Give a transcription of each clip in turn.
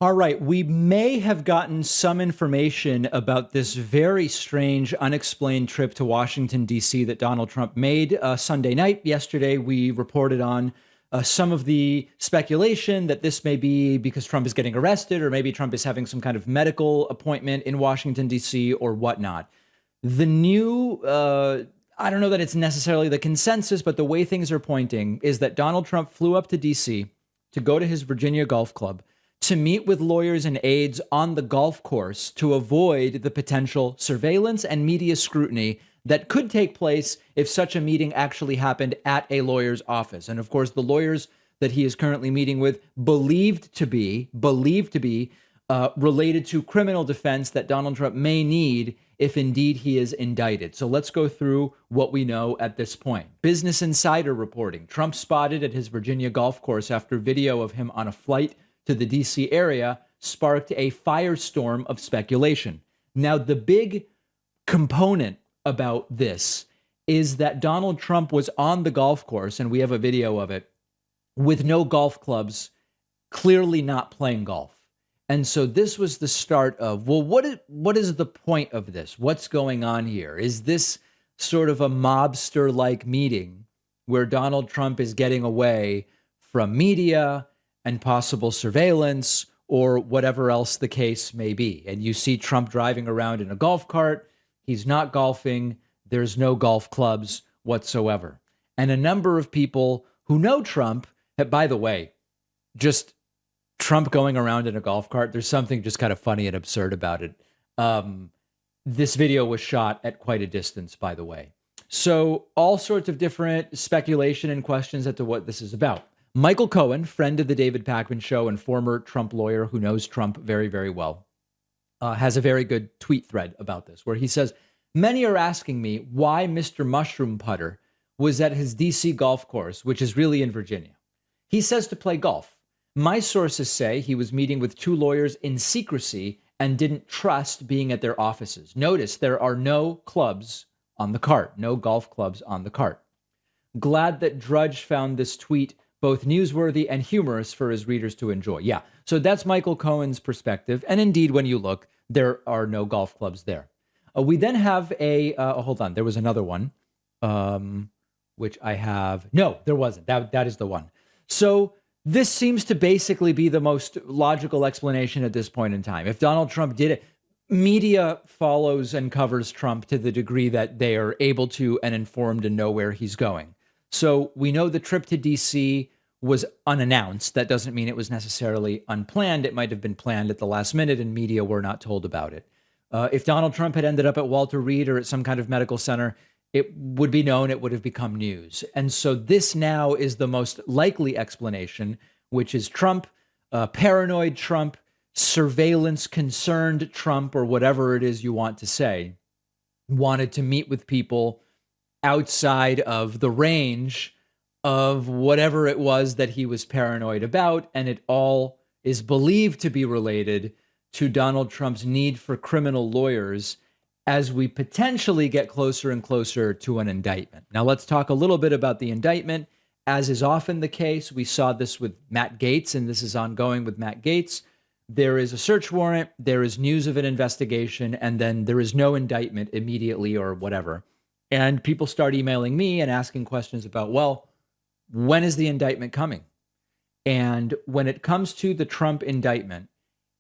All right, we may have gotten some information about this very strange, unexplained trip to Washington, D.C. that Donald Trump made Sunday night. Yesterday, we reported on some of the speculation that this may be because Trump is getting arrested, or maybe Trump is having some kind of medical appointment in Washington, D.C., or whatnot. The new, I don't know that it's necessarily the consensus, but the way things are pointing is that Donald Trump flew up to D.C. to go to his Virginia Golf Club to meet with lawyers and aides on the golf course to avoid the potential surveillance and media scrutiny that could take place if such a meeting actually happened at a lawyer's office. And of course, the lawyers that he is currently meeting with believed to be related to criminal defense that Donald Trump may need if indeed he is indicted. So let's go through what we know at this point. Business Insider reporting: Trump spotted at his Virginia golf course after video of him on a flight to the DC area sparked a firestorm of speculation. Now, the big component about this is that Donald Trump was on the golf course, and we have a video of it, with no golf clubs, clearly not playing golf. And so this was the start of, well, what is the point of this? What's going on here? Is this sort of a mobster-like meeting where Donald Trump is getting away from media and possible surveillance or whatever else the case may be? And you see Trump driving around in a golf cart. He's not golfing. There's no golf clubs whatsoever. And a number of people who know Trump, by the way, just Trump going around in a golf cart, there's something just kind of funny and absurd about it. This video was shot at quite a distance, by the way. So all sorts of different speculation and questions as to what this is about. Michael Cohen, friend of the David Pakman Show and former Trump lawyer who knows Trump very, very well, has a very good tweet thread about this, where he says, many are asking me why Mr. Mushroom Putter was at his DC golf course, which is really in Virginia. He says to play golf. My sources say he was meeting with two lawyers in secrecy and didn't trust being at their offices. Notice there are no clubs on the cart, no golf clubs on the cart. Glad that Drudge found this tweet both newsworthy and humorous for his readers to enjoy. Yeah, so that's Michael Cohen's perspective. And indeed, when you look, there are no golf clubs there. We then have hold on, there was another one, which I have. No, there wasn't. That is the one. So this seems to basically be the most logical explanation at this point in time. If Donald Trump did it, media follows and covers Trump to the degree that they are able to and informed and know where he's going. So we know the trip to D.C. was unannounced. That doesn't mean it was necessarily unplanned. It might have been planned at the last minute and media were not told about it. If Donald Trump had ended up at Walter Reed or at some kind of medical center, it would be known, it would have become news. And so this now is the most likely explanation, which is Trump, paranoid Trump, surveillance concerned Trump, or whatever it is you want to say, wanted to meet with people outside of the range of whatever it was that he was paranoid about. And it all is believed to be related to Donald Trump's need for criminal lawyers as we potentially get closer and closer to an indictment. Now, let's talk a little bit about the indictment. As is often the case, we saw this with Matt Gaetz, and this is ongoing with Matt Gaetz. There is a search warrant, there is news of an investigation, and then there is no indictment immediately or whatever. And people start emailing me and asking questions about, well, when is the indictment coming? And when it comes to the Trump indictment,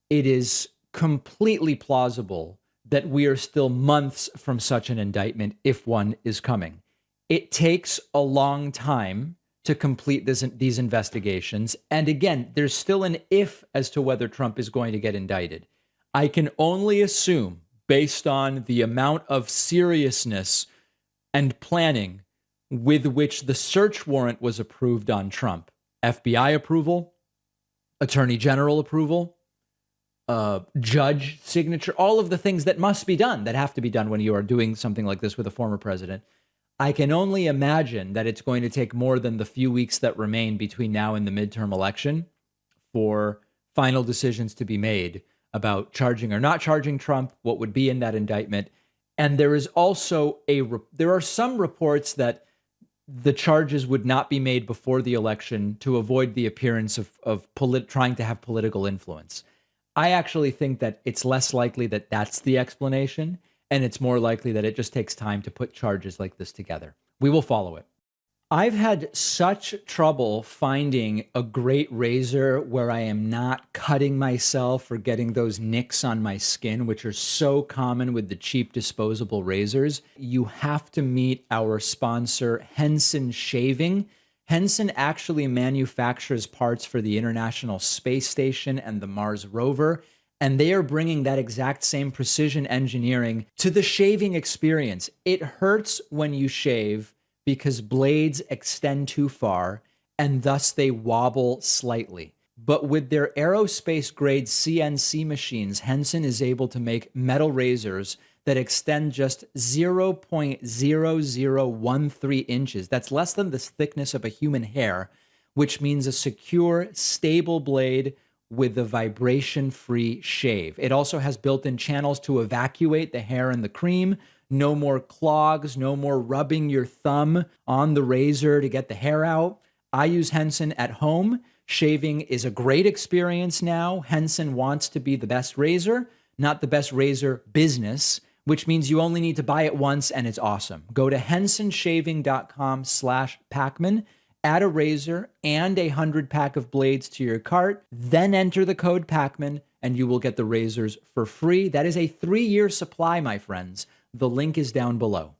it is completely plausible that we are still months from such an indictment if one is coming. It takes a long time to complete these investigations. And again, there's still an if as to whether Trump is going to get indicted. I can only assume, based on the amount of seriousness and planning with which the search warrant was approved on Trump, FBI approval, Attorney General approval, judge signature, all of the things that must be done, that have to be done when you are doing something like this with a former president. I can only imagine that it's going to take more than the few weeks that remain between now and the midterm election for final decisions to be made about charging or not charging Trump, what would be in that indictment. And there is also there are some reports that the charges would not be made before the election to avoid the appearance of trying to have political influence. I actually think that it's less likely that that's the explanation, and it's more likely that it just takes time to put charges like this together. We will follow it. I've had such trouble finding a great razor where I am not cutting myself or getting those nicks on my skin, which are so common with the cheap disposable razors. You have to meet our sponsor, Henson Shaving. Henson actually manufactures parts for the International Space Station and the Mars rover, and they are bringing that exact same precision engineering to the shaving experience. It hurts when you shave because blades extend too far and thus they wobble slightly. But with their aerospace grade CNC machines, Henson is able to make metal razors that extend just 0.0013 inches. That's less than the thickness of a human hair, which means a secure, stable blade with a vibration-free shave. It also has built-in channels to evacuate the hair and the cream. No more clogs, no more rubbing your thumb on the razor to get the hair out. I use Henson at home. Shaving is a great experience now. Henson wants to be the best razor, not the best razor business, which means you only need to buy it once and it's awesome. Go to hensonshaving.com/Pacman, add a razor and a 100-pack of blades to your cart, then enter the code Pacman and you will get the razors for free. That is a 3-year supply, my friends. The link is down below.